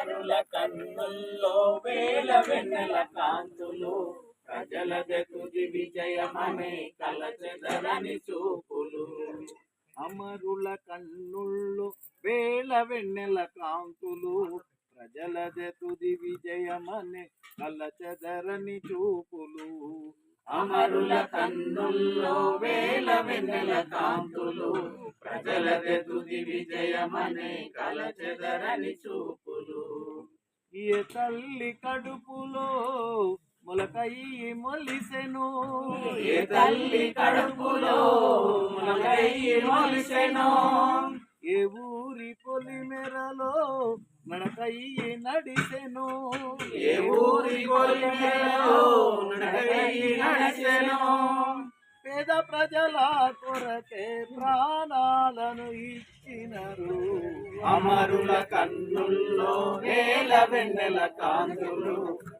అమరుల కన్నుల్లో వేల వెన్నెల కాంతులు, ప్రజలదే తుది విజయమనే కలచెదరని చూపులు. అమరుల కన్నుల్లో వేల వెన్నెల కాంతులు, ప్రజలదే తుది విజయమనే కలచెదరని చూపులు. అమరుల కన్నుల్లో వేల వెన్నెల కాంతులు, ప్రజలదే తుది విజయమనే కలచెదరని చూపులు. ఏ తల్లి కడుపులో మొలకయ్యి మొలిసెను, ఏ తల్లి కడుపులో మొలకయ్యి మొలిసెను, ఏ ఊరి పొలిమెరలో నడకయ్యి నడిసెను, ఏ ఊరి పొలిమేరలో నడకయ్యి నడిసెను. పేద ప్రజల కొరకే ప్రాణాలను ఇచ్చినరు. అమరుల కన్నుల్లో వేల వెన్నెల కాంతులు,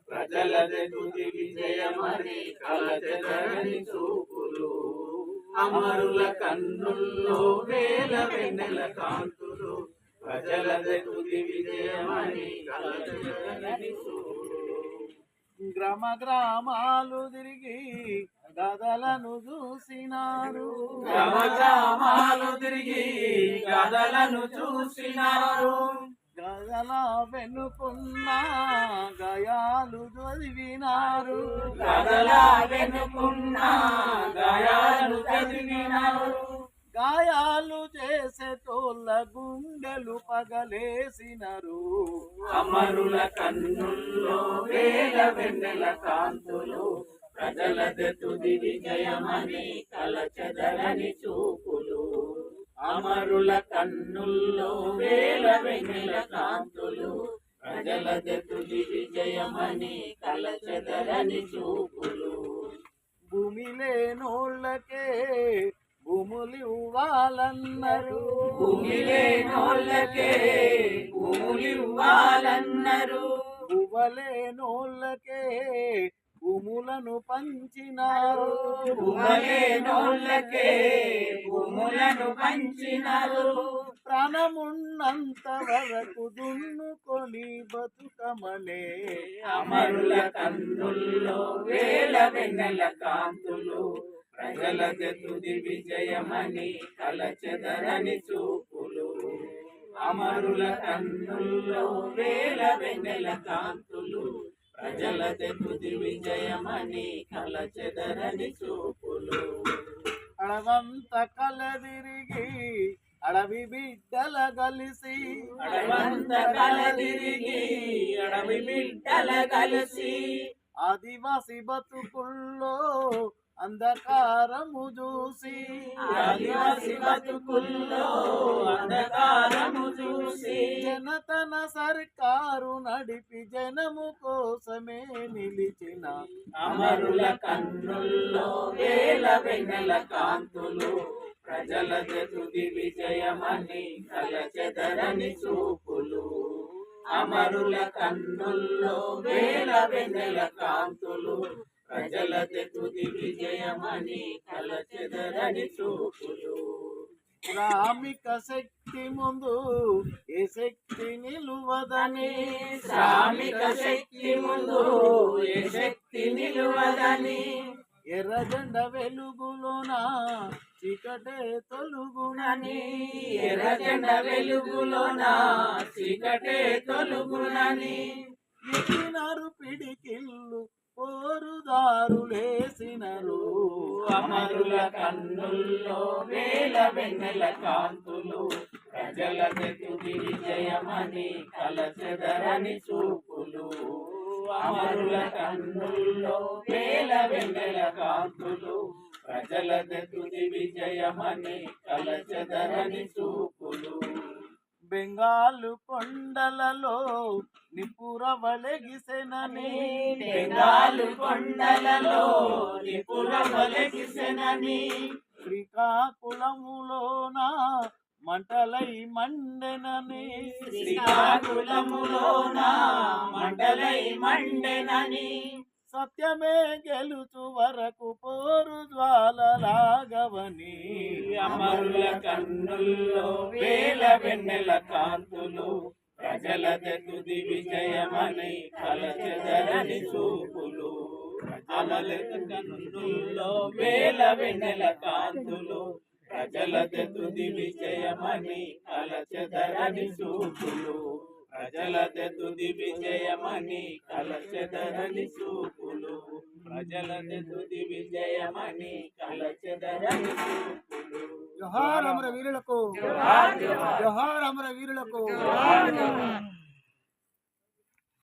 ప్రజలదే తుది విజయమని కలచెదరని చూపులు. అమరుల కన్నుల్లో వేల వెన్నెల కాంతులు, ప్రజలదే తుది విజయమని కలచెదరని చూపులు. గ్రామ గ్రామాలు తిరిగి గదలను చూసినారు, గ్రామ గ్రామాలు తిరిగి గదలను చూసినారు, గదల వెనుకున్న గాయాలు చదివినారు, గదల వెనుకున్న గాయాలు చదివినారు. గాయాలు చేసే తోళ్ళ గుండెలు పగలేసినారు. అమరుల కన్నుల్లో వేల వెన్నెల కాంతులు, ప్రజలదే తుది విజయమని కలచెదరని చూపులు. అమరుల కన్నుల్లో వేల వెన్నెల కాంతులు, ప్రజలదే తుది విజయమని కలచెదరని చూపులు. భూమి లేనోళ్ళకే భూములు ఇవ్వాలన్నారు, భూమి లేనోళ్ళకే భూములు ఇవ్వాలన్నారు, భూమలేనోళ్ళకే భూములను పంచినారు, భూమలేనోళ్ళకే భూములను పంచినారు. ప్రాణమున్నంత వరకు దున్నుకొని బతుకమనే అమరుల కన్నుల్లో వేల వెన్నెల కాంతులు, ప్రజలదే తుది విజయమని కలచెదరని చూపులు. అమరుల కన్నుల్లో వేల వెన్నెల కాంతులు, ప్రజలదే తుది విజయమని కలచెదరని చూపులు. అడవంత కలదిరిగి అడవి బిడ్డల కలిసి, అడవంత కలదిరిగి అడవి బిడ్డల కలిసి, ఆదివాసి బతుకుల్లో అంధకారము చూసి, ఆదివాసి బతుకుల్లో అంధకారము చూసి, జనతన సర్కారు నడిపి జనము కోసమే నిలిచిన అమరుల కన్నుల్లో వేల వెన్నెల కాంతులు, ప్రజలదే తుది విజయమని కలచెదరని చూపులు. అమరుల కన్నుల్లో వేల వెన్నెల కాంతులు, ప్రజలదే తుది విజయమని కలచెదరని చూపులు. శ్రామిక శక్తి ముందు ఏ శక్తి నిలువదని, శ్రామిక శక్తి ముందు ఏ శక్తి నిలువదని, ఎర్రజెండ వెలుగులోన చీకటే తొలుగునని, ఎర్రజెండ వెలుగులోన చీకటే తొలుగునని, ఎక్కినారు పిడికిళ్ళు పోరుదారులేసినరు. అమరుల కన్నుల్లో వేల వెన్నెల కాంతులు, ప్రజలదే తుది విజయమని కలచెదరని చూపులు. అమరుల కన్నుల్లో వేల వెన్నెల కాంతులు, ప్రజలదే తుది విజయమని కలచెదరని చూపులు. బెంగాలు కొండలలో నిపురవలెగిసెనని, బెంగాలు కొండలలో నిపురవలెగిసెనని, శ్రీకాకుళములోన మంటలై మండెనని, శ్రీకాకుళములోన మంటలై మండెనని, సత్యమే గెలుచు వరకు పోరు జ్వాలలాగవని. అమరుల కన్నుల్లో వేల వెన్నెల కాంతులు, ప్రజలది తుది విజయమని కలచెదరని చూపులు అమలెతు కన్నుల్లో వేల వెన్నెల కాంతులు ప్రజలది తుది విజయమని కలచెదరని చూపులు ప్రజలది తుది విజయమని కలచెదరని చూపులు ప్రజలది తుది విజయమని కలచెదరని చూపులు జోహార్ అమర వీరులకు జోహార్ జోహార్ జోహార్ అమర వీరులకు జోహార్ జోహార్